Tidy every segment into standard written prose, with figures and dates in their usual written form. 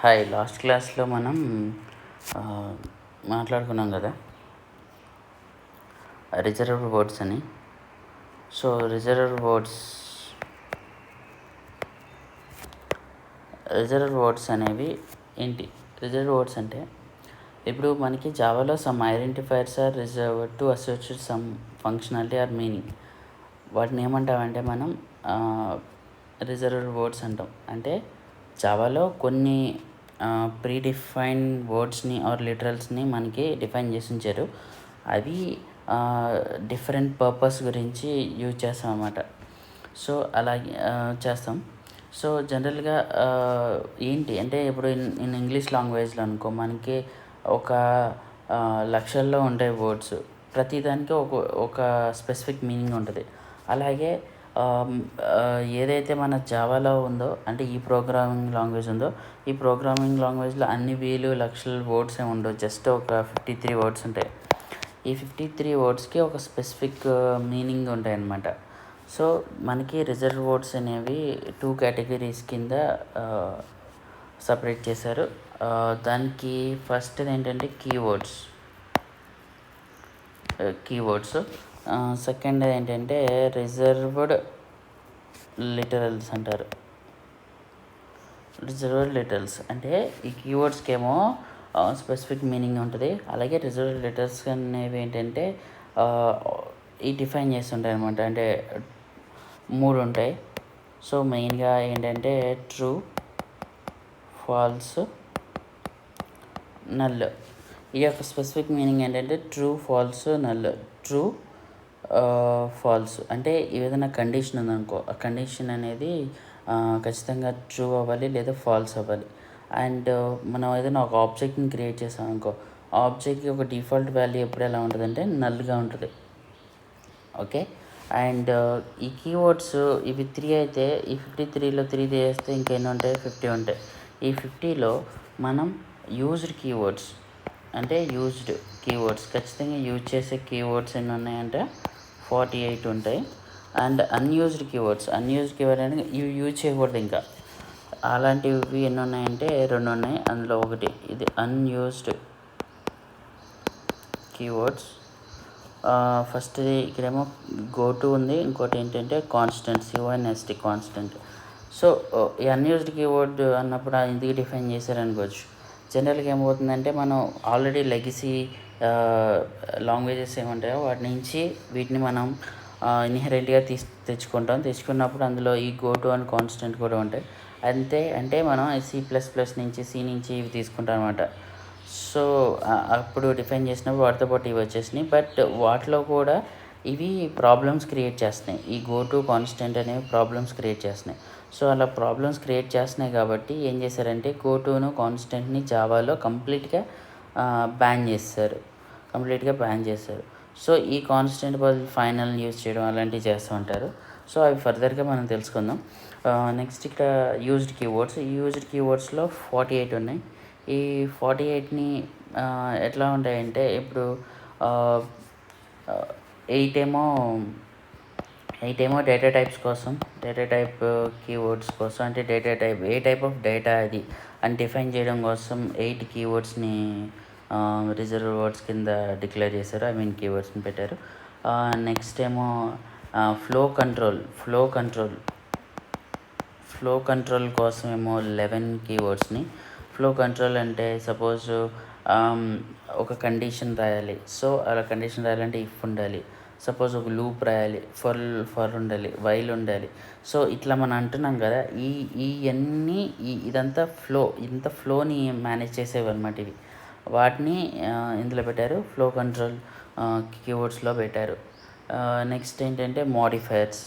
Hi, last క్లాస్లో మనం ఆ, మాట్లాడుకున్నాం కదా రిజర్వ్డ్ వర్డ్స్ అని. సో రిజర్వ్డ్ వర్డ్స్ అనేవి ఏంటి? రిజర్వ్డ్ వర్డ్స్ అంటే ఇప్పుడు మనకి జావాలో some identifiers are reserved to associate some functionality or meaning. వాటిని ఏమంటామంటే మనం రిజర్వ్డ్ వర్డ్స్ అంటాం. అంటే జావాలో కొన్ని ప్రీ డిఫైన్ వర్డ్స్ని ఆర్ లిటరల్స్ని మనకి డిఫైన్ చేసి ఉంచారు. అవి డిఫరెంట్ పర్పస్ గురించి యూజ్ చేస్తాం అన్నమాట. సో అలాగే చేస్తాం. సో జనరల్గా ఏంటి అంటే ఇప్పుడు ఇన్ ఇంగ్లీష్ లాంగ్వేజ్లో అనుకో మనకి ఒక లక్షల్లో ఉంటాయి వర్డ్స్. ప్రతిదానికి ఒక స్పెసిఫిక్ మీనింగ్ ఉంటుంది. అలాగే ఏదైతే మన జావాలో ఉందో, అంటే ఈ ప్రోగ్రామింగ్ లాంగ్వేజ్ ఉందో, ఈ ప్రోగ్రామింగ్ లాంగ్వేజ్లో అన్ని వేలు లక్షల వర్డ్స్ ఏమి ఉండవు. జస్ట్ ఒక 53 వర్డ్స్ ఉంటాయి. ఈ 53 వర్డ్స్కి ఒక స్పెసిఫిక్ మీనింగ్ ఉంటాయి అన్నమాట. సో మనకి రిజర్వ్ వర్డ్స్ అనేవి 2 కేటగిరీస్ కింద సపరేట్ చేశారు. దానికి ఫస్ట్ ఏంటంటే కీవర్డ్స్. సెకండ్ ఏంటంటే రిజర్వ్డ్ లిటరల్స్ అంటారు. రిజర్వ్డ్ లిటరల్స్ అంటే ఈ కీవర్డ్స్కి ఏమో స్పెసిఫిక్ మీనింగ్ ఉంటుంది. అలాగే రిజర్వ్డ్ లిటరల్స్ అనేవి ఏంటంటే ఈ డిఫైన్ చేస్తుంటాయి అనమాట. అంటే 3 ఉంటాయి. సో మెయిన్గా ఏంటంటే ట్రూ, ఫాల్స్, నల్. ఈ యొక్క స్పెసిఫిక్ మీనింగ్ ఏంటంటే true, false, null. True, false అంటే ఏదైనా కండిషన్ ఉందనుకో, ఆ కండిషన్ అనేది ఖచ్చితంగా ట్రూ అవ్వాలి లేదా ఫాల్స్ అవ్వాలి. అండ్ మనం ఏదైనా ఒక ఆబ్జెక్ట్ని క్రియేట్ చేసాం అనుకో, ఆ ఆబ్జెక్ట్కి ఒక డిఫాల్ట్ వాల్యూ ఎప్పుడు ఎలా ఉంటుందంటే నల్గా ఉంటుంది. ఓకే. అండ్ ఈ కీవర్డ్స్ ఇవి 3 అయితే, ఈ 53లో 3 చేస్తే ఇంకెన్ని ఉంటాయి? 50 ఉంటాయి. ఈ 50లో మనం యూజ్డ్ కీవర్డ్స్ ఖచ్చితంగా యూజ్ చేసే కీవర్డ్స్ ఎన్ని ఉన్నాయంటే 48 ఉంటాయి. అండ్ అన్యూజ్డ్ కీవర్డ్స్ అంటే ఇవి యూజ్ చేయకూడదు. ఇంకా అలాంటివి ఎన్ని ఉన్నాయంటే 2 ఉన్నాయి. అందులో ఒకటి ఇది అన్యూజ్డ్ కీవర్డ్స్. ఫస్ట్ ఇక్కడేమో గోటు ఉంది, ఇంకోటి ఏంటంటే కాన్స్టెంట్, CONST కాన్స్టెంట్. సో ఈ అన్యూజ్డ్ కీవర్డ్ అన్నప్పుడు ఎందుకు డిఫైన్ చేశారనుకోవచ్చు. జనరల్గా ఏమవుతుందంటే మనం ఆల్రెడీ లెగసీ లాంగ్వేజెస్ ఏముంటాయో వాటి నుంచి వీటిని మనం ఇన్హెరెంట్గా తెచ్చుకున్నప్పుడు అందులో ఈ గోటు అండ్ కాన్స్టెంట్ కూడా ఉంటాయి. అంటే మనం C++ నుంచి సి నుంచి ఇవి తీసుకుంటాం అనమాట. సో అప్పుడు డిఫైన్ చేసినప్పుడు వాటితో పాటు ఇవి వచ్చేసినాయి. బట్ వాటిలో కూడా ఇవి ప్రాబ్లమ్స్ క్రియేట్ చేస్తున్నాయి. ఈ గోటు కాన్స్టెంట్ అనేవి ప్రాబ్లమ్స్ క్రియేట్ చేస్తున్నాయి. సో అలా ప్రాబ్లమ్స్ క్రియేట్ చేస్తున్నాయి కాబట్టి ఏం చేశారంటే గోటును కాన్స్టెంట్ని జావాలో కంప్లీట్గా బ్యాన్ చేశారు. సో ఈ కాన్స్టెంట్ బదులు ఫైనల్ యూజ్ చేయడం అలాంటివి చేస్తూ ఉంటారు. సో అవి ఫర్దర్గా మనం తెలుసుకుందాం. నెక్స్ట్ ఇక్కడ యూజ్డ్ కీవర్డ్స్లో 48 ఉన్నాయి. ఈ 48ని ఎట్లా ఉంటాయంటే ఇప్పుడు 8 ఏమో డేటా టైప్స్ కోసం, డేటా టైప్ కీవర్డ్స్ కోసం, అంటే data type A type of data అది అని డిఫైన్ చేయడం కోసం 8 కీవర్డ్స్ని రిజర్వ్ వర్డ్స్ కింద డిక్లేర్ చేశారు. కీవర్డ్స్ని పెట్టారు. నెక్స్ట్ ఏమో ఫ్లో కంట్రోల్ కోసం ఏమో 11 కీవర్డ్స్ని. ఫ్లో కంట్రోల్ అంటే సపోజ్ ఒక కండిషన్ రాయాలి. సో అలా కండిషన్ రాయాలంటే ఇఫ్ ఉండాలి. సపోజ్ ఒక లూప్ రాయాలి, ఫర్ ఉండాలి, వైల్ ఉండాలి. సో ఇట్లా మనం అంటున్నాం కదా, ఇవన్నీ ఇదంతా ఫ్లోని మేనేజ్ చేసేవి అనమాట. ఇవి వాటిని ఇందులో పెట్టారు, ఫ్లో కంట్రోల్ కీవర్డ్స్లో పెట్టారు. నెక్స్ట్ ఏంటంటే మోడిఫైయర్స్.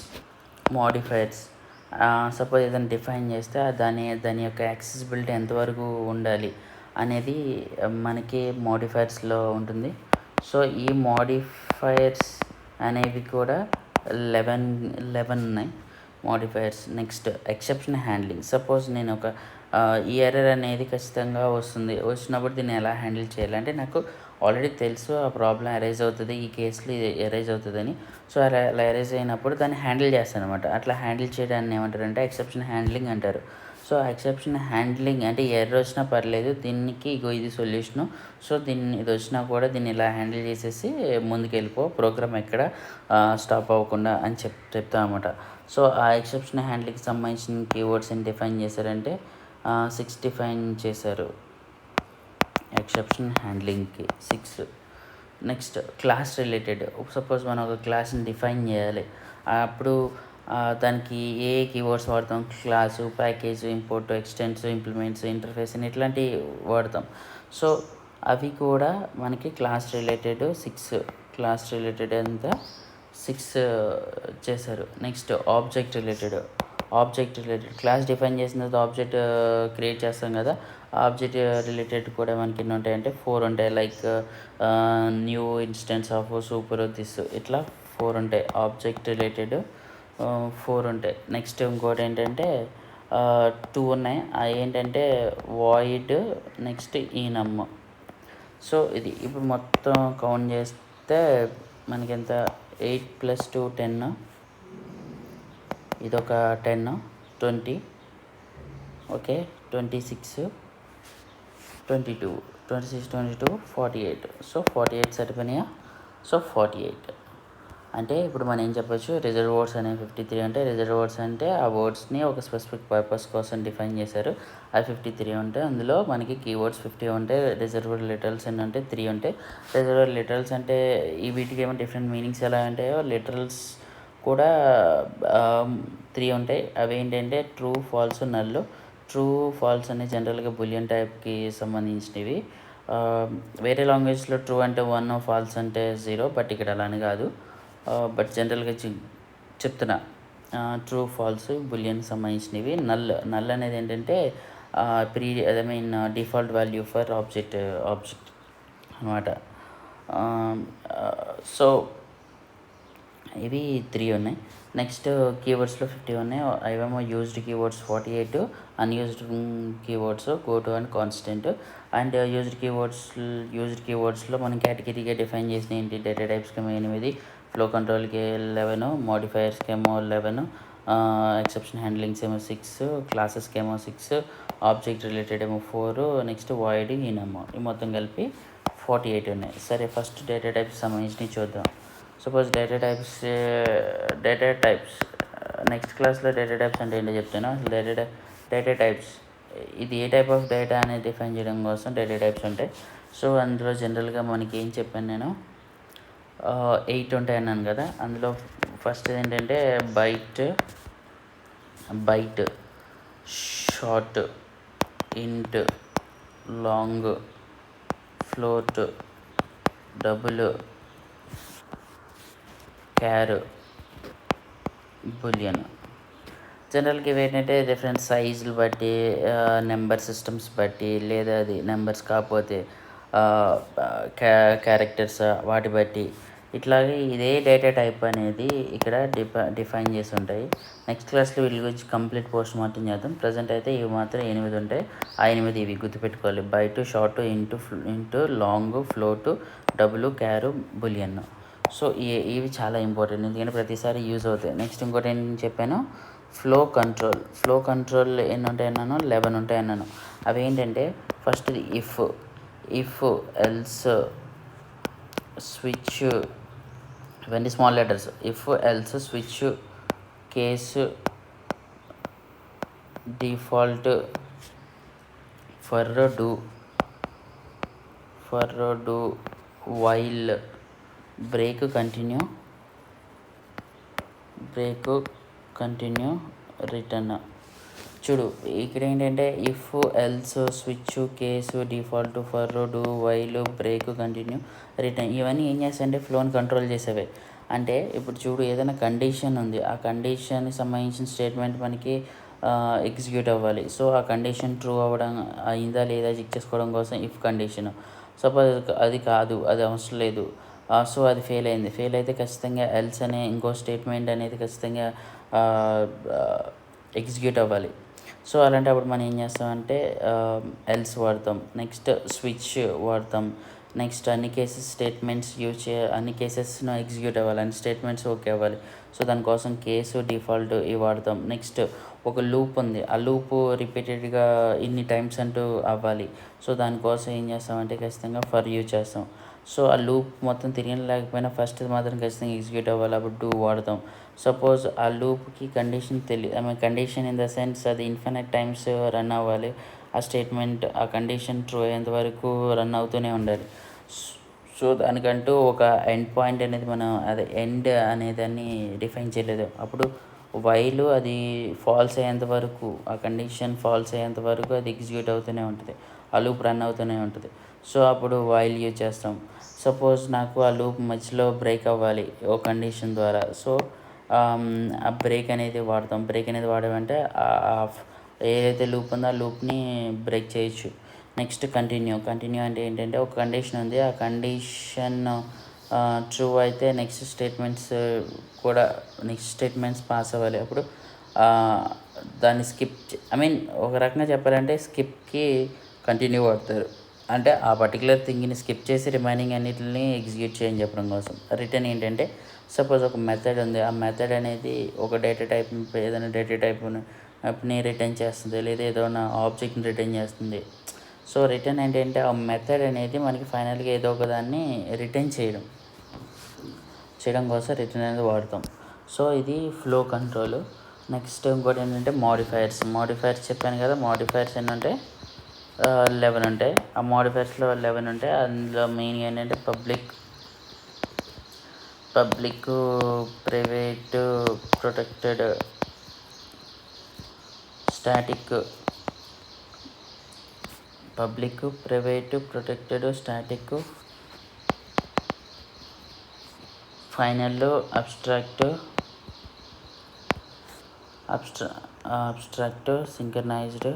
సపోజ్ ఏదైనా డిఫైన్ చేస్తే దాని యొక్క యాక్సెసిబిలిటీ ఎంతవరకు ఉండాలి అనేది మనకి మోడిఫైయర్స్లో ఉంటుంది. సో ఈ మోడిఫైయర్స్ అనేవి కూడా 11 ఉన్నాయి modifiers. Next exception handling. Suppose నేను ఒక ఈ ఎర్రర్ అనేది ఖచ్చితంగా వచ్చినప్పుడు దీన్ని ఎలా హ్యాండిల్ చేయాలి అంటే నాకు ఆల్రెడీ తెలుసు ఆ ప్రాబ్లం అరైజ్ అవుతుంది, ఈ కేసులో అరైజ్ అవుతుందని. సో అలా అరైజ్ అయినప్పుడు దాన్ని హ్యాండిల్ చేస్తాను అనమాట. అట్లా హ్యాండిల్ చేయడాన్ని ఏమంటారంటే ఎక్సెప్షన్ హ్యాండ్లింగ్ అంటారు. సో సో ఎక్సెప్షన్ హ్యాండ్లింగ్ అంటే ఎర్రర్ వచ్చినా పర్లేదు, దీనికి ఇగో ఇది సొల్యూషను. సో ఇది వచ్చినా కూడా దీన్ని ఇలా హ్యాండిల్ చేసేసి ముందుకు వెళ్ళిపో, ప్రోగ్రామ్ ఎక్కడ స్టాప్ అవ్వకుండా అని చెప్తాం అనమాట. సో ఆ ఎక్సెప్షన్ హ్యాండ్లింగ్కి సంబంధించిన కీవర్డ్స్ ఏం డిఫైన్ చేశారంటే 6 డిఫైన్ చేశారు ఎక్సెప్షన్ హ్యాండ్లింగ్కి 6. Next class related. సపోజ్ మనం ఒక క్లాస్ని డిఫైన్ చేయాలి, అప్పుడు దానికి ఏ కీవర్డ్స్ వాడతాం? Class, package, import, extends, implements, interface అని ఇట్లాంటివి వాడతాం. సో అవి కూడా మనకి క్లాస్ రిలేటెడ్ 6. క్లాస్ రిలేటెడ్ అంతా 6 చేశారు. Next object related. Class define చేసిన తర్వాత ఆబ్జెక్ట్ క్రియేట్ చేస్తాం కదా, ఆబ్జెక్ట్ రిలేటెడ్ కూడా మనకి ఎన్ని ఉంటాయంటే 4 ఉంటాయి. Like new instance of super this, ఇట్లా 4 ఉంటాయి. ఆబ్జెక్ట్ రిలేటెడ్ 4 ఉంటాయి. నెక్స్ట్ ఇంకోటి ఏంటంటే 2 ఉన్నాయి. అవి ఏంటంటే వాయిడ్, నెక్స్ట్ ఈనమ్. సో ఇది ఇప్పుడు మొత్తం కౌంట్ చేస్తే మనకి ఎంత? 8 + 2 10, ఇదొక 10, 20, ఓకే, 26, 22, 48. సో 48 సరిపోయినాయా? సో 48 అంటే ఇప్పుడు మనం ఏం చెప్పొచ్చు, రిజర్వ్ వర్డ్స్ అనేవి 53 అంటే, రిజర్వ్ వర్డ్స్ అంటే ఆ వర్డ్స్ని ఒక స్పెసిఫిక్ పర్పస్ కోసం డిఫైన్ చేశారు, అది 53 ఉంటాయి. అందులో మనకి కీవర్డ్స్ 50 ఉంటాయి. రిజర్వ్డ్ లిటరల్స్ ఎన్ని ఉంటాయి? 3 ఉంటాయి. రిజర్వ్డ్ లిటరల్స్ అంటే ఈ వీటికి ఏమో డిఫరెంట్ మీనింగ్స్ ఎలా ఉంటాయో, లిటరల్స్ కూడా 3 ఉంటాయి. అవి ఏంటంటే true, false, null. True, false అనే జనరల్గా బులియన్ టైప్కి సంబంధించినవి. వేరే లాంగ్వేజ్లో ట్రూ అంటే 1, ఫాల్స్ అంటే 0, బట్ ఇక్కడ అలానే కాదు. బట్ జనరల్గా చెప్తున్నా, ట్రూ, ఫాల్స్, బులియన్ సంబంధించినవి. నల్ అనేది ఏంటంటే డిఫాల్ట్ వాల్యూ ఫర్ ఆబ్జెక్ట్ అనమాట. సో ఇవి 3 ఉన్నాయి. నెక్స్ట్ కీవర్డ్స్లో 50 ఉన్నాయి. అవేమో used keywords 48, unused keywords go to and constant. And used కీవర్డ్స్లో మనం కేటగిరీగా డిఫైన్ చేసిన ఏంటి? డేటా టైప్స్కి ఏమో 8, ఫ్లో కంట్రోల్కి 11, మోడిఫైయర్స్కి ఏమో 11, ఎక్సెప్షన్ హ్యాండ్లింగ్స్ ఏమో 6, క్లాసెస్కి ఏమో 6, ఆబ్జెక్ట్ రిలేటెడ్ ఏమో 4, నెక్స్ట్ వాయిడ్, ఈనమ్, ఈ మొత్తం కలిపి 48 ఉన్నాయి. సరే, ఫస్ట్ డేటా టైప్స్ సంబంధించినవి చూద్దాం. సపోజ్ డేటా టైప్స్ నెక్స్ట్ క్లాస్లో డేటా టైప్స్ అంటే ఏంటో చెప్తాను. అసలు డేటా టైప్స్ ఇది ఏ టైప్ ఆఫ్ డేటా అనేది డిఫైన్ చేయడం కోసం డేటా టైప్స్ ఉంటాయి. సో అందులో జనరల్గా మనకి ఏం చెప్పాను నేను, 8 ఉంటాయి అన్నాను కదా. అందులో ఫస్ట్ ఏంటంటే బైట్, షార్ట్, ఇంట్, లాంగ్, ఫ్లోట్, డబుల్, క్యార్, బులియన్. జనరల్గా ఇవి ఏంటంటే డిఫరెంట్ సైజులు బట్టి, నెంబర్ సిస్టమ్స్ బట్టి, లేదా అది నెంబర్స్ కాకపోతే క్యారెక్టర్స్ వాటి బట్టి, ఇట్లాగే ఇదే డేటా టైప్ అనేది ఇక్కడ డిఫైన్ చేసి ఉంటాయి. నెక్స్ట్ క్లాస్లో వీళ్ళ గురించి కంప్లీట్ పోస్ట్ మార్టం చేద్దాం. ప్రజెంట్ అయితే ఇవి మాత్రం 8 ఉంటాయి. ఆ 8 ఇవి గుర్తుపెట్టుకోవాలి: byte, short, int, long, float, double, char, boolean. So ఇవి చాలా ఇంపార్టెంట్, ఎందుకంటే ప్రతిసారి యూజ్ అవుతాయి. నెక్స్ట్ ఇంకోటి ఏం చెప్పాను, ఫ్లో కంట్రోల్ ఎన్ని ఉంటాయి అన్నాను? 11 ఉంటాయి అన్నాను. అవి ఏంటంటే ఫస్ట్ ఇఫ్ ఎల్స్, స్విచ్, ఇవన్నీ small letters. If, else, switch, case, default, for do, while, break, continue, return. చూడు, ఇక్కడ ఏంటంటే if, else, switch, case, default, for, do, while, break, continue, return. ఇవన్నీ ఏం చేస్తాయంటే ఫ్లోని కంట్రోల్ చేసేవే. అంటే ఇప్పుడు చూడు, ఏదైనా కండిషన్ ఉంది, ఆ కండిషన్కి సంబంధించిన స్టేట్మెంట్ మనకి ఎగ్జిక్యూట్ అవ్వాలి. సో ఆ కండిషన్ ట్రూ అవ్వడం అయిందా లేదా చెక్ చేసుకోవడం కోసం ఇఫ్ కండిషన్. సపోజ్ అది కాదు, అది అవసరం లేదు, సో అది ఫెయిల్ అయితే ఖచ్చితంగా ఎల్స్ అనే ఇంకో స్టేట్మెంట్ అనేది ఖచ్చితంగా ఎగ్జిక్యూట్ అవ్వాలి. సో అలాంటప్పుడు మనం ఏం చేస్తామంటే ఎల్స్ వాడతాం. నెక్స్ట్ స్విచ్ వాడతాం. నెక్స్ట్ అన్ని కేసెస్ స్టేట్మెంట్స్ అన్ని కేసెస్ను ఎగ్జిక్యూట్ అవ్వాలి, అన్ని స్టేట్మెంట్స్ ఓకే అవ్వాలి. సో దానికోసం కేసు డిఫాల్ట్ ఇవి వాడతాం. నెక్స్ట్ ఒక లూప్ ఉంది, ఆ లూప్ రిపీటెడ్గా ఇన్ని టైమ్స్ అంటూ అవ్వాలి. సో దానికోసం ఏం చేస్తామంటే ఖచ్చితంగా ఫర్ యూజ్ చేస్తాం. సో ఆ లూప్ మొత్తం తిరిగిన లేకపోయినా ఫస్ట్ మాత్రం ఖచ్చితంగా ఎగ్జిక్యూట్ అవ్వాలి, అప్పుడు డూ వాడతాం. సపోజ్ ఆ లూప్కి condition condition in the sense అది ఇన్ఫినిట్ టైమ్స్ రన్ అవ్వాలి. ఆ స్టేట్మెంట్ ఆ కండిషన్ ట్రూ అయ్యేంత వరకు రన్ అవుతూనే ఉండాలి. సో దానికంటూ ఒక ఎండ్ పాయింట్ అనేది మనం అదే ఎండ్ అనేదాన్ని డిఫైన్ చేయలేదు. అప్పుడు వైల్ అది ఫాల్స్ అయ్యేంత వరకు, ఆ కండిషన్ ఫాల్స్ అయ్యేంత వరకు అది ఎగ్జిక్యూట్ అవుతూనే ఉంటుంది, ఆ లూప్ రన్ అవుతూనే ఉంటుంది. సో అప్పుడు వైల్ యూజ్ చేస్తాం. సపోజ్ నాకు ఆ లూప్ మధ్యలో బ్రేక్ అవ్వాలి ఓ కండిషన్ ద్వారా. సో ఆ బ్రేక్ అనేది వాడతాం. బ్రేక్ అనేది వాడామంటే ఏదైతే లూప్ ఉందో ఆ లూప్ని బ్రేక్ చేయొచ్చు. నెక్స్ట్ కంటిన్యూ అంటే ఏంటంటే ఒక కండిషన్ ఉంది, ఆ కండిషన్ ట్రూ అయితే నెక్స్ట్ స్టేట్మెంట్స్ పాస్ అవ్వాలి. అప్పుడు దాన్ని స్కిప్ ఒక రకంగా చెప్పాలంటే స్కిప్కి కంటిన్యూ వాడతారు. అంటే ఆ పర్టికులర్ థింగ్ని స్కిప్ చేసి రిమైనింగ్ అన్నిటిని ఎగ్జిక్యూట్ చేయని చెప్పడం కోసం. రిటర్న్ ఏంటంటే సపోజ్ ఒక మెథడ్ ఉంది, ఆ మెథడ్ అనేది ఒక డేటా టైప్ ఏదైనా డేటా టైప్ని రిటర్న్ చేస్తుంది, లేదా ఏదైనా ఆబ్జెక్ట్ని రిటర్న్ చేస్తుంది. సో రిటర్న్ ఏంటంటే ఆ మెథడ్ అనేది మనకి ఫైనల్గా ఏదో ఒక దాన్ని రిటర్న్ చేయడం కోసం రిటర్న్ అనేది వాడతాం. సో ఇది ఫ్లో కంట్రోల్. నెక్స్ట్ ఇంకోటి ఏంటంటే మోడిఫైయర్స్ చెప్పాను కదా. మోడిఫైయర్స్ ఎన్ని ఉంటాయి? 11 ఉంటాయి. ఆ మోడిఫైయర్స్లో 11 ఉంటాయి. అందులో మెయిన్ ఏంటంటే public, private, protected, static. Public, private, protected, static, final, abstract, synchronised,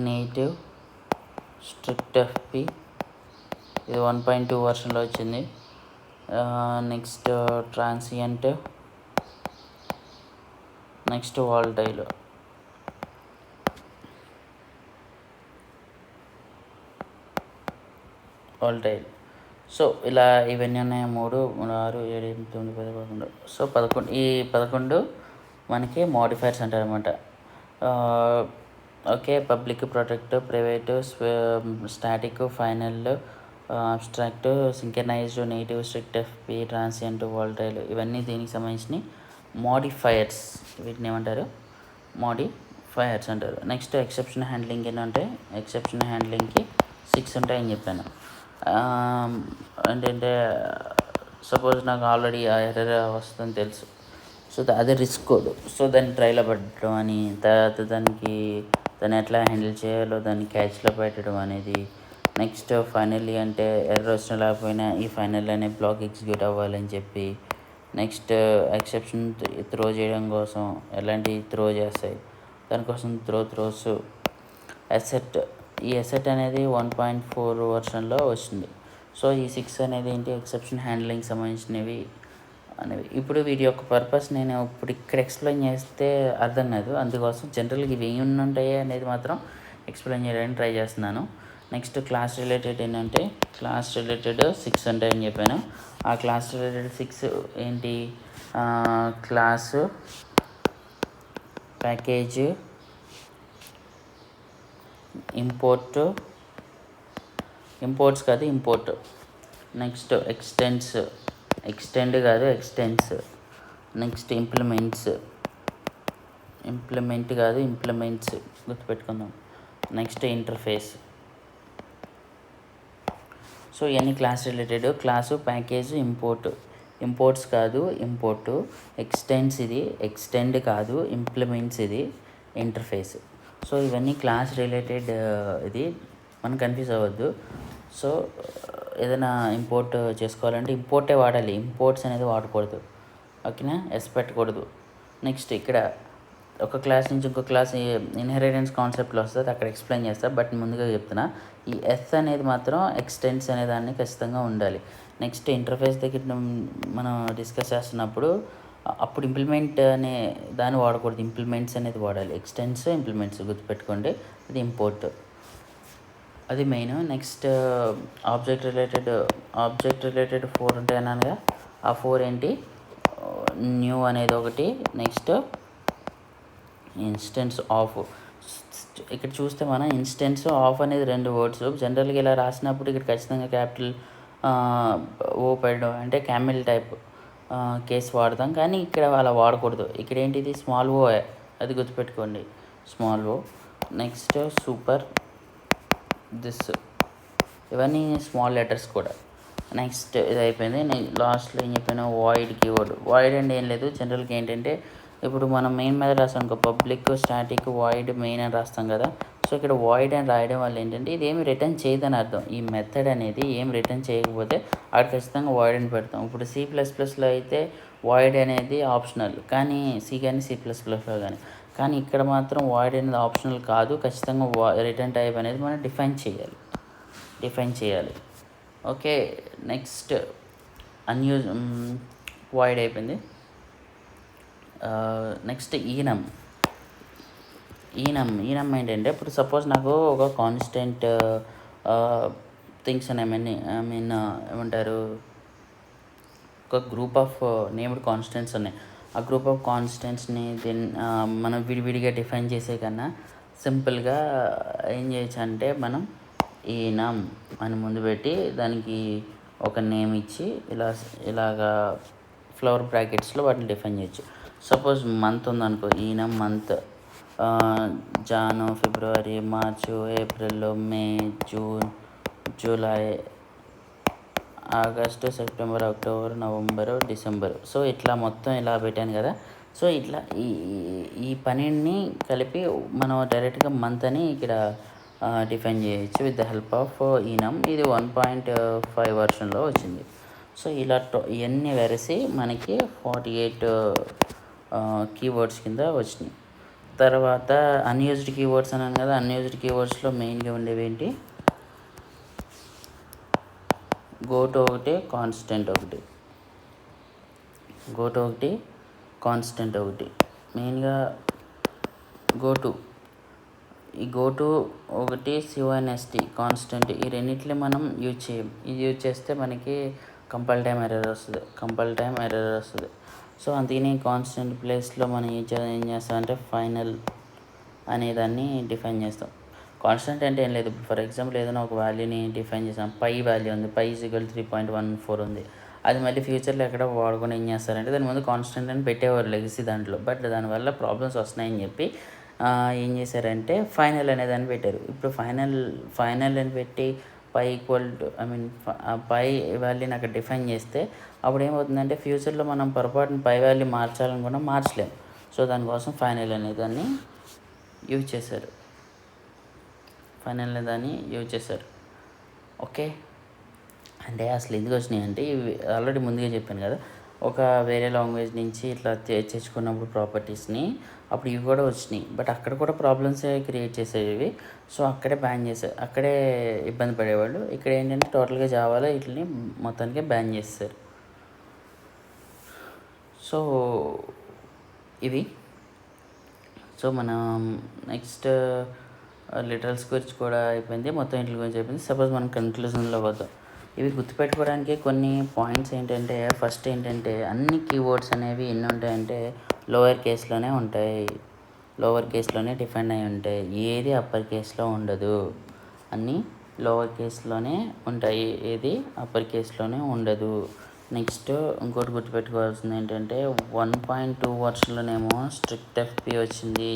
native, strict FP. ఇది 1.2 వర్షన్లో వచ్చింది. Next transient, next wall tile. So ఇలా ఇవన్నీ ఉన్నాయి. 3, 6, 7, 8, 9, 10, 11. సో 11 ఈ 11 మనకి మోడిఫైయర్స్ అంటారు అనమాట. Okay. Public, protect, private, static, final, abstract, synchronised, native, strict FP, transient, wall tile ఇవన్నీ దీనికి సంబంధించిన మోడిఫైయర్స్. వీటిని ఏమంటారు? మోడిఫైయర్స్ అంటారు. నెక్స్ట్ ఎక్సెప్షన్ హ్యాండ్లింగ్ ఎన్ని ఉంటాయి? ఎక్సెప్షన్ హ్యాండ్లింగ్కి 6 ఉంటాయని చెప్పాను. ఏంటంటే సపోజ్ నాకు ఆల్రెడీ ఆ ఎర్రర్ వస్తుందని తెలుసు. సో అదే రిస్క్ కోడ్. సో దాన్ని ట్రైలో పెట్టడం అని, తర్వాత దాన్ని ఎట్లా హ్యాండిల్ చేయాలో దాన్ని క్యాచ్లో పెట్టడం అనేది. నెక్స్ట్ ఫైనల్లీ అంటే ఎర్రర్ వచ్చిన లేకపోయినా ఈ ఫైనల్ అనే బ్లాక్ ఎగ్జిక్యూట్ అవ్వాలని చెప్పి. నెక్స్ట్ ఎక్సెప్షన్ త్రో చేయడం కోసం ఎలాంటి త్రో చేస్తాయి, దానికోసం త్రోస్. ఈ అసెట్ అనేది 1.4 వర్షన్లో వచ్చింది. సో ఈ 6 అనేది ఏంటి? ఎక్సెప్షన్ హ్యాండ్లింగ్ సంబంధించినవి అనేవి. ఇప్పుడు వీటి యొక్క పర్పస్ నేను ఇప్పుడు ఇక్కడ ఎక్స్ప్లెయిన్ చేస్తే అర్థం కాదు, అందుకోసం జనరల్గా ఇవి ఏమి ఉంటాయి అనేది మాత్రం ఎక్స్ప్లెయిన్ చేయడానికి ట్రై చేస్తున్నాను. నెక్స్ట్ క్లాస్ రిలేటెడ్ ఏంటంటే క్లాస్ రిలేటెడ్ 6 ఉంటాయని చెప్పాను. ఆ క్లాస్ రిలేటెడ్ 6 ఏంటి? Class, package, import, next extend, next implements గుర్తుపెట్టుకుందాం. Next interface. సో ఇవన్నీ class related. Class, package, imports కాదు, ఎక్స్టెండ్స్ ఇది, ఎక్స్టెండ్ కాదు, ఇంప్లిమెంట్స్ ఇది, ఇంటర్ఫేస్. సో ఇవన్నీ క్లాస్ రిలేటెడ్. ఇది మనం కన్ఫ్యూజ్ అవ్వద్దు. సో ఏదైనా ఇంపోర్ట్ చేసుకోవాలంటే ఇంపోర్టే వాడాలి, ఇంపోర్ట్స్ అనేది వాడకూడదు. ఓకేనా? ఎస్ పెట్టకూడదు. నెక్స్ట్ ఇక్కడ ఒక క్లాస్ నుంచి ఇంకో క్లాస్ ఇన్హెరిటెన్స్ కాన్సెప్ట్లో వస్తుంది, అక్కడ ఎక్స్ప్లెయిన్ చేస్తా. బట్ ముందుగా చెప్తున్నా, ఈ ఎస్ అనేది మాత్రం ఎక్స్టెండ్స్ అనేదాన్ని ఖచ్చితంగా ఉండాలి. నెక్స్ట్ ఇంటర్ఫేస్ దగ్గర మనం డిస్కస్ చేస్తున్నప్పుడు అప్పుడు ఇంప్లిమెంట్ అనే దాన్ని వాడకూడదు, ఇంప్లిమెంట్స్ అనేది వాడాలి. ఎక్స్టెన్స్ ఇంప్లిమెంట్స్ గుర్తుపెట్టుకోండి, అది ఇంపోర్ట్, అది మెయిన్. నెక్స్ట్ ఆబ్జెక్ట్ రిలేటెడ్ 4 ఉంటాయి అన్నానుగా. ఆ 4 ఏంటి, న్యూ అనేది ఒకటి, నెక్స్ట్ ఇన్స్టెన్స్ ఆఫ్. ఇక్కడ చూస్తే మనం ఇన్స్టెన్స్ ఆఫ్ అనేది 2 వర్డ్స్. జనరల్గా ఇలా రాసినప్పుడు ఇక్కడ ఖచ్చితంగా క్యాపిటల్ ఓపెన్ అంటే క్యామిల్ టైప్ కేస్ వాడతాం, కానీ ఇక్కడ అలా వాడకూడదు. ఇక్కడ ఏంటిది, స్మాల్ ఓ, అది గుర్తుపెట్టుకోండి, small o. Next super, this, ఇవన్నీ స్మాల్ లెటర్స్ కూడా. నెక్స్ట్ ఇది అయిపోయింది. నేను లాస్ట్లో ఏం చెప్పాను, వాయిడ్ కీవర్డ్. వాయిడ్ అంటే ఏం లేదు, జనరల్గా ఏంటంటే ఇప్పుడు మనం మెయిన్ మీద రాస్తాం అనుకో, పబ్లిక్ స్టాటిక్ వాయిడ్ మెయిన్ అని రాస్తాం కదా. సో ఇక్కడ వాయిడ్ అని రాయడం వల్ల ఏంటంటే ఇది ఏమి రిటర్న్ చేయదని అర్థం. ఈ మెథడ్ అనేది ఏం రిటర్న్ చేయకపోతే అక్కడ ఖచ్చితంగా వాయిడ్ అని పెడతాం. ఇప్పుడు C++లో అయితే వాయిడ్ అనేది ఆప్షనల్, కానీ C++లో కానీ ఇక్కడ మాత్రం వాయిడ్ అనేది ఆప్షనల్ కాదు, ఖచ్చితంగా రిటర్న్ టైప్ అనేది మనం డిఫైన్ చేయాలి. ఓకే, నెక్స్ట్ వాయిడ్ అయిపోయింది. నెక్స్ట్ ఈనం ఏంటంటే, ఇప్పుడు సపోజ్ నాకు ఒక కాన్స్టెంట్ థింగ్స్ ఉన్నాయి, ఏమంటారు, ఒక గ్రూప్ ఆఫ్ నేమ్డ్ కాన్స్టెంట్స్ ఉన్నాయి. ఆ గ్రూప్ ఆఫ్ కాన్స్టెంట్స్ని మనం విడివిడిగా డిఫైన్ చేసే కన్నా సింపుల్గా ఏం చేయొచ్చు అంటే, మనం ఈనం అని ముందు పెట్టి దానికి ఒక నేమ్ ఇచ్చి ఇలాగా ఫ్లవర్ బ్రాకెట్స్లో వాటిని డిఫైన్ చేయొచ్చు. సపోజ్ మంత్ ఉందనుకో, enum month, Jan, February, March, April, May, June, July, August, September, October, November, December. So ఇట్లా మొత్తం ఇలా పెట్టాను కదా. సో ఇట్లా ఈ పనిని కలిపి మనం డైరెక్ట్గా మంత్ అని ఇక్కడ డిఫైన్ చేయొచ్చు విత్ ద హెల్ప్ ఆఫ్ ఈనం. ఇది 1.5 వర్షన్లో వచ్చింది. సో ఇలా ఇవన్నీ వెరసి మనకి 48 కీవర్డ్స్ కింద వచ్చినాయి. తర్వాత అన్యూజ్డ్ కీవర్డ్స్ అన్నాను కదా. అన్యూజ్డ్ కీవర్డ్స్లో మెయిన్గా ఉండేవి ఏంటి, గోటు ఒకటి, కాన్స్టెంట్ ఒకటి. మెయిన్గా గోటు ఒకటి, CONST కాన్స్టెంట్, ఈ రెండింటిని మనం యూజ్ చేయం. ఇది యూజ్ చేస్తే మనకి కంపల్ టైం ఎర్రర్ వస్తుంది. సో అందుకని కాన్స్టెంట్ ప్లేస్లో మనం ఏం చేస్తామంటే ఫైనల్ అనేదాన్ని డిఫైన్ చేస్తాం. కాన్స్టెంట్ అంటే ఏం లేదు, ఫర్ ఎగ్జాంపుల్ ఏదైనా ఒక వాల్యూని డిఫైన్ చేసాం, పై వాల్యూ ఉంది, పై = 3.14 ఉంది. అది మళ్ళీ ఫ్యూచర్లో ఎక్కడ వాడుకొని ఏం చేస్తారంటే దాని ముందు కాన్స్టెంట్ అని పెట్టేవారు లెగసీ దాంట్లో. బట్ దానివల్ల ప్రాబ్లమ్స్ వస్తున్నాయని చెప్పి ఏం చేశారంటే ఫైనల్ అనేదాన్ని పెట్టారు. ఇప్పుడు ఫైనల్ అని పెట్టి పై పై వాల్యూని అక్కడ డిఫైన్ చేస్తే అప్పుడు ఏమవుతుందంటే ఫ్యూచర్లో మనం పొరపాటున పై వాల్యూ మార్చాలనుకున్నా మార్చలేము. సో దానికోసం ఫైనల్ అనేదాన్ని యూజ్ చేశారు. ఓకే, అంటే అసలు ఎందుకు వచ్చినాయి అంటే ఇవి ఆల్రెడీ ముందుగా చెప్పాను కదా, ఒక వేరే లాంగ్వేజ్ నుంచి ఇట్లా తెచ్చుకున్నప్పుడు ప్రాపర్టీస్ని అప్పుడు ఇవి కూడా వచ్చినాయి. బట్ అక్కడ కూడా ప్రాబ్లమ్సే క్రియేట్ చేసేవి. సో అక్కడే బ్యాన్ చేశారు, అక్కడే ఇబ్బంది పడేవాళ్ళు. ఇక్కడ ఏంటంటే టోటల్గా జావాలో వీటిని మొత్తానికి బ్యాన్ చేస్తారు. సో ఇవి. సో మనం నెక్స్ట్ లిటరల్స్ గురించి కూడా అయిపోయింది, మొత్తం వీటి గురించి అయిపోయింది. సపోజ్ మనం కన్క్లూజన్లో పోతాం. ఇవి గుర్తుపెట్టుకోవడానికి కొన్ని పాయింట్స్ ఏంటంటే, ఫస్ట్ ఏంటంటే అన్ని కీవర్డ్స్ అనేవి ఎన్ని ఉంటాయంటే లోవర్ కేస్లోనే డిఫైన్ అయి ఉంటాయి. ఏది అప్పర్ కేస్లో ఉండదు, అన్నీ లోవర్ కేస్లోనే ఉంటాయి, ఏది అప్పర్ కేస్లోనే ఉండదు. నెక్స్ట్ ఇంకోటి గుర్తుపెట్టుకోవాల్సింది ఏంటంటే 1.2 వర్షన్లోనేమో స్ట్రిక్ట్ FP వచ్చింది.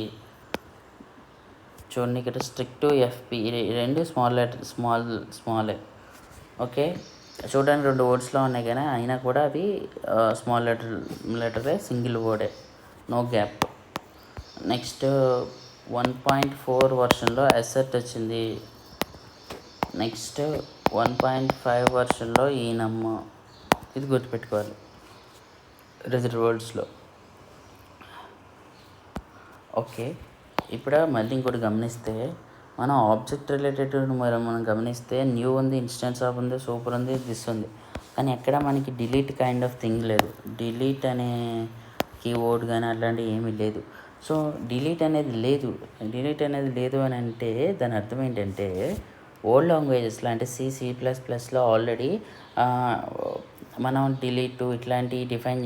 చూడండి ఇక్కడ స్ట్రిక్ట్ FP రెండు స్మాలే. ఓకే, చూడడానికి 2 వర్డ్స్లో ఉన్నాయి కానీ అయినా కూడా అవి స్మాల్ లెటరే, సింగిల్ వర్డే, నో గ్యాప్. నెక్స్ట్ 1.4 వర్షన్లో అసెట్ వచ్చింది. నెక్స్ట్ 1.5 వర్షన్లో ఈనమ్. ఇది గుర్తుపెట్టుకోవాలి రిజర్వ్ వర్డ్స్లో. ఓకే, ఇప్పుడు మళ్ళీ ఇంకోటి గమనిస్తే మనం ఆబ్జెక్ట్ రిలేటెడ్ మనం గమనిస్తే న్యూ ఉంది, ఇన్స్టెన్స్ ఆఫ్ ఉంది, సూపర్ ఉంది, దిస్ ఉంది. కానీ ఎక్కడ మనకి డిలీట్ కైండ్ ఆఫ్ థింగ్ లేదు. డిలీట్ అనే కీవర్డ్ కానీ అట్లాంటివి ఏమీ లేదు. సో డిలీట్ అనేది లేదు అని అంటే దాని అర్థం ఏంటంటే ఓల్డ్ లాంగ్వేజెస్లో అంటే C++లో ఆల్రెడీ మనం డిలీట్ ఇట్లాంటివి డిఫైన్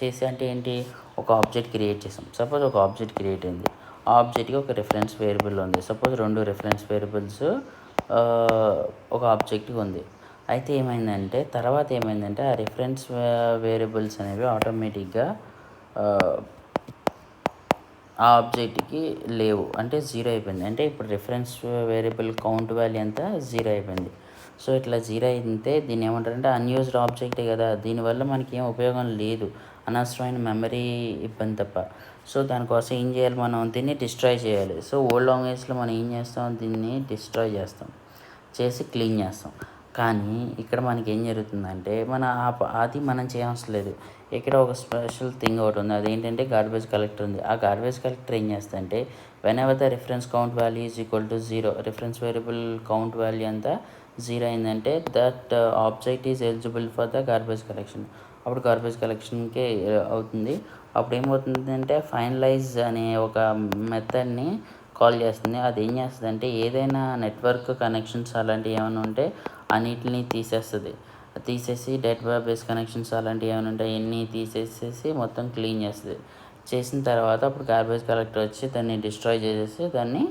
చేసి అంటే ఏంటి, ఒక ఆబ్జెక్ట్ క్రియేట్ చేసాం. సపోజ్ ఒక ఆబ్జెక్ట్ క్రియేట్ అయింది, ఆ ఆబ్జెక్ట్కి ఒక రిఫరెన్స్ వేరియబుల్ ఉంది. సపోజ్ 2 రిఫరెన్స్ వేరియబుల్స్ ఒక ఆబ్జెక్ట్కి ఉంది. అయితే తర్వాత ఏమైందంటే ఆ రిఫరెన్స్ వేరియబుల్స్ అనేవి ఆటోమేటిక్గా ఆ ఆబ్జెక్ట్కి లేవు, అంటే 0 అయిపోయింది. అంటే ఇప్పుడు రిఫరెన్స్ వేరియబుల్ కౌంట్ వాల్యూ అంతా 0 అయిపోయింది. సో ఇట్లా 0 అయితే దీన్ని ఏమంటారంటే అన్యూజ్డ్ ఆబ్జెక్టే కదా, దీనివల్ల మనకి ఏం ఉపయోగం లేదు, అనవసరమైన మెమరీ ఇబ్బంది తప్ప. సో దానికోసం ఏం చేయాలి, మనం దీన్ని డిస్ట్రాయ్ చేయాలి. సో ఓల్డ్ లాంగ్వేజ్లో మనం ఏం చేస్తాం, దీన్ని డిస్ట్రాయ్ చేసి క్లీన్ చేస్తాం. కానీ ఇక్కడ మనకి ఏం జరుగుతుందంటే అది మనం చేయవసరం లేదు. ఇక్కడ ఒక స్పెషల్ థింగ్ ఒకటి ఉంది, అదేంటంటే గార్బేజ్ కలెక్టర్ ఉంది. ఆ గార్బేజ్ కలెక్టర్ ఏం చేస్తుందంటే whenever the reference count value is equal to 0, reference variable count value అంతా 0 అయిందంటే that object is eligible for the garbage collection. అప్పుడు గార్బేజ్ కలెక్షన్కే అవుతుంది. అప్పుడు ఏమవుతుందంటే ఫైనలైజ్ అనే ఒక మెథడ్ని కాల్ చేస్తుంది. అది ఏం చేస్తుందంటే ఏదైనా నెట్వర్క్ కనెక్షన్స్ అలాంటివి ఏమైనా ఉంటే అన్నిటిని తీసేసి డేటాబేస్ కనెక్షన్స్ అలాంటివి ఏమైనా ఉంటే అవన్నీ తీసేసేసి మొత్తం క్లీన్ చేసిన తర్వాత అప్పుడు గార్బేజ్ కలెక్టర్ వచ్చి దాన్ని డిస్ట్రాయ్ చేసేసి దాన్ని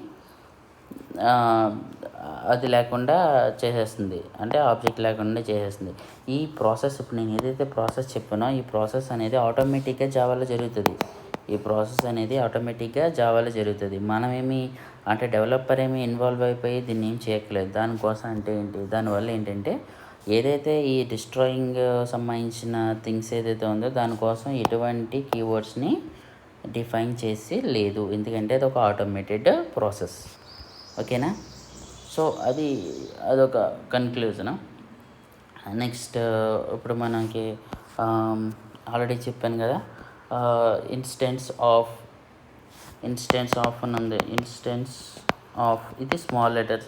అది లేకుండా చేసేస్తుంది, అంటే ఆబ్జెక్ట్ లేకుండా చేసేస్తుంది. ఈ ప్రాసెస్ ఇప్పుడు నేను ఏదైతే ప్రాసెస్ చెప్పానో ఈ ప్రాసెస్ అనేది ఆటోమేటిక్గా జావాలో జరుగుతుంది. మనమేమి అంటే డెవలపర్ ఏమి ఇన్వాల్వ్ అయిపోయి దీన్ని ఏం చేయట్లేదు. దానికోసం అంటే ఏంటి, దానివల్ల ఏంటంటే ఏదైతే ఈ డిస్ట్రాయింగ్ సంబంధించిన థింగ్స్ ఏదైతే ఉందో దానికోసం ఎటువంటి కీవర్డ్స్ని డిఫైన్ చేసి లేదు, ఎందుకంటే అది ఒక ఆటోమేటెడ్ ప్రాసెస్. ఓకేనా, సో అదొక కన్క్లూజన్. నెక్స్ట్ ఇప్పుడు మనకి ఆల్రెడీ చెప్పాను కదా, ఇన్స్టెన్స్ ఆఫ్ అని ఉంది. ఇన్స్టెన్స్ ఆఫ్ ఇది స్మాల్ లెటర్,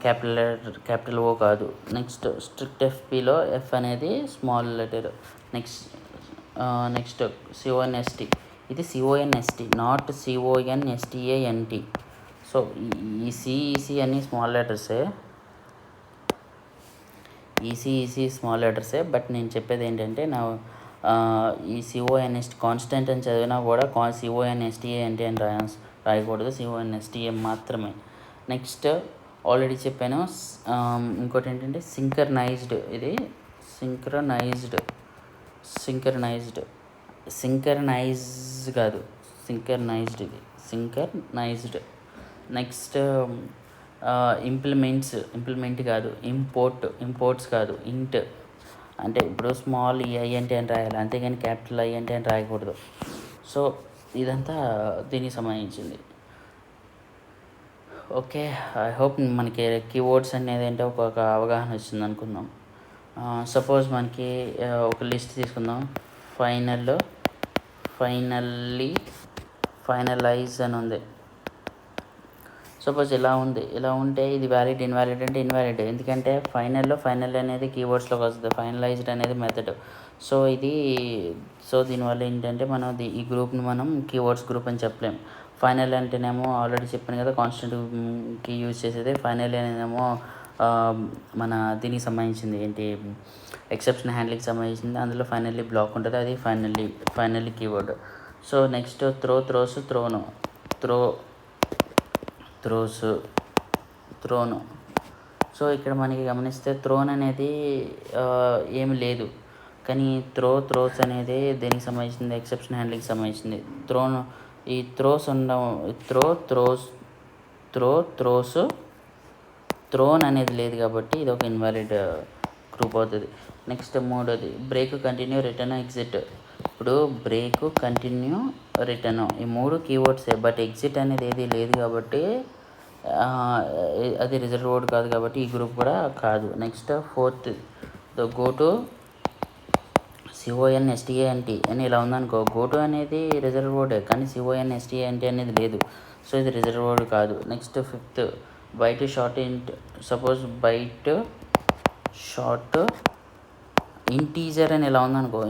క్యాపిటల్ O కాదు. నెక్స్ట్ స్ట్రిక్ట్ FPలో F అనేది స్మాల్ లెటర్. నెక్స్ట్ CONST, ఇది CONST, నాట్ CONSTANT. సో ఈ CEC అన్నీ స్మాల్ లెటర్సే. బట్ నేను చెప్పేది ఏంటంటే ఈ CONST కాన్స్టెంట్ అని చదివినా కూడా CONSTA అంటే అని రాయకూడదు, CONSTA మాత్రమే. నెక్స్ట్ ఆల్రెడీ చెప్పాను. ఇంకోటి ఏంటంటే సింక్రనైజ్డ్, ఇది సింక్రనైజ్డ్ కాదు, సింక్రనైజ్డ్, ఇది సింక్రనైజ్డ్. నెక్స్ట్ ఇంప్లిమెంట్ కాదు, ఇంపోర్ట్స్ కాదు, ఇంట్ అంటే ఇప్పుడు స్మాల్ INT అని రాయాలి, అంతేగాని క్యాపిటల్ INT అని రాయకూడదు. సో ఇదంతా దీనికి సంబంధించింది. ఓకే, ఐ హోప్ మనకి కీవర్డ్స్ అనేది ఏంటో ఒక అవగాహన వచ్చింది అనుకుందాం. సపోజ్ మనకి ఒక లిస్ట్ తీసుకుందాం. ఫైనలైజ్ అని ఉంది. సపోజ్ ఇలా ఉంటే ఇది వ్యాలిడ్, ఇన్వాలిడ్ అంటే ఇన్వాలిడ్, ఎందుకంటే ఫైనల్ అనేది కీవర్డ్స్లోకి వస్తుంది, ఫైనలైజ్డ్ అనేది మెథడ్. సో దీనివల్ల ఏంటంటే మనం ఈ గ్రూప్ని మనం కీవర్డ్స్ గ్రూప్ అని చెప్పలేం. ఫైనల్ అంటేనేమో ఆల్రెడీ చెప్పాను కదా, కాన్స్టెంట్కి యూజ్ చేసేది. ఫైనల్ అనేదేమో మన దీనికి సంబంధించింది, ఏంటి ఎక్సెప్షన్ హ్యాండ్లింగ్కి సంబంధించింది. అందులో ఫైనల్లీ బ్లాక్ ఉంటుంది, అది ఫైనల్లీ కీవర్డ్. సో నెక్స్ట్ త్రోను. సో ఇక్కడ మనకి గమనిస్తే త్రోన్ అనేది ఏమి లేదు, కానీ త్రోస్ అనేది దేనికి సంబంధించింది, ఎక్సెప్షన్ హ్యాండ్లింగ్కి సంబంధించింది. ఈ త్రోస్ ఉండడం, త్రోన్ అనేది లేదు కాబట్టి ఇది ఒక ఇన్వాలిడ్ గ్రూప్ అవుతుంది. నెక్స్ట్ మూడోది బ్రేక్, కంటిన్యూ, రిటర్న్, ఎగ్జిట్. ఇప్పుడు బ్రేక్, కంటిన్యూ, రిటర్న్ ఈ 3 కీవర్డ్సే, బట్ ఎగ్జిట్ అనేది ఏది లేదు కాబట్టి అది రిజర్వ్ వర్డ్ కాదు కాబట్టి ఈ గ్రూప్ కూడా కాదు. Next fourth go to CONSTANT అని ఇలా ఉందనుకో, గో టు అనేది రిజర్వ్ వర్డే కానీ CONSTANT అనేది లేదు, సో ఇది రిజర్వ్ వర్డ్ కాదు. Next fifth byte short int. Suppose byte short integer అని ఇలా ఉందనుకో,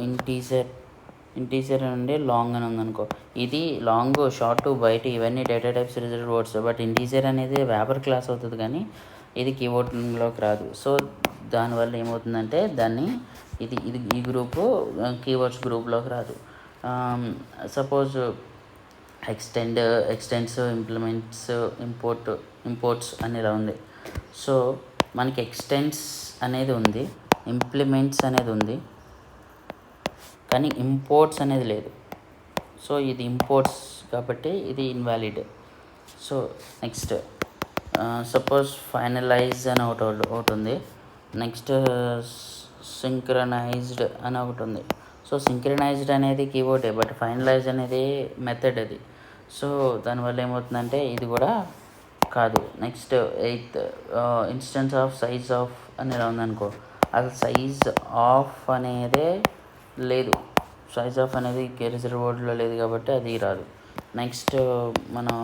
ఇంటీజర్ నుండి లాంగ్ అని ఉందనుకో, ఇది లాంగ్, షార్ట్, బైట్ ఇవన్నీ data types reserved words. But integer అనేది వ్యాపర్ క్లాస్ అవుతుంది కానీ ఇది కీవర్డ్లోకి రాదు. సో దానివల్ల ఏమవుతుందంటే దాన్ని ఇది ఇది ఈ గ్రూపు కీవర్డ్స్ గ్రూప్లోకి రాదు. సపోజ్ ఎక్స్టెండ్స్, ఇంప్లిమెంట్స్, ఇంపోర్ట్స్ అని ఇలా ఉంది. సో మనకి ఎక్స్టెండ్స్ అనేది ఉంది, ఇంప్లిమెంట్స్ అనేది ఉంది, కానీ ఇంపోర్ట్స్ అనేది లేదు. సో ఇది ఇంపోర్ట్స్ కాబట్టి ఇది invalid. So next suppose finalize అని ఒకటి ఉంది. నెక్స్ట్ సింక్రనైజ్డ్ అని ఒకటి ఉంది. సో సింక్రనైజ్డ్ అనేది కీవర్డే, బట్ ఫైనలైజ్ అనేది మెథడ్ అది. సో దానివల్ల ఏమవుతుందంటే ఇది కూడా కాదు. Next 8th instance of size of అని ఇలా ఉందనుకో, అసలు సైజ్ ఆఫ్ అనేదే లేదు. సైజ్ ఆఫ్ అనేది రిజర్వ్ వర్డ్లో లేదు కాబట్టి అది రాదు. నెక్స్ట్ మనం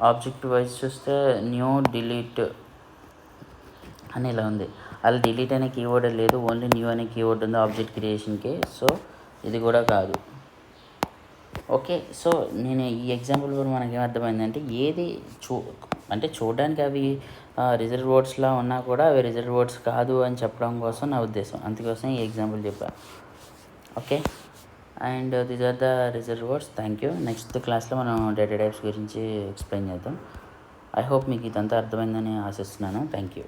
ఆబ్జెక్ట్ వైజ్ చూస్తే న్యూ, డిలీట్ అని ఇలా ఉంది. అలా డిలీట్ అనే కీవర్డ్ లేదు, ఓన్లీ న్యూ అనే కీవర్డ్ ఉంది ఆబ్జెక్ట్ క్రియేషన్కి. సో ఇది కూడా కాదు. ఓకే, సో నేను ఈ ఎగ్జాంపుల్ కూడా మనకేం అర్థమైందంటే ఏది అంటే చూడడానికి అవి రిజర్వ్ వర్డ్స్లా ఉన్నా కూడా అవి రిజర్వ్ వర్డ్స్ కాదు అని చెప్పడం కోసం నా ఉద్దేశం. అందుకోసం ఈ ఎగ్జాంపుల్ చెప్పా. Okay, and these are the reserve words. Thank you. Next క్లాస్లో మనం డేటా టైప్స్ గురించి ఎక్స్ప్లెయిన్ చేద్దాం. ఐ హోప్ మీకు ఇదంతా అర్థమైందని ఆశిస్తున్నాను. Thank you.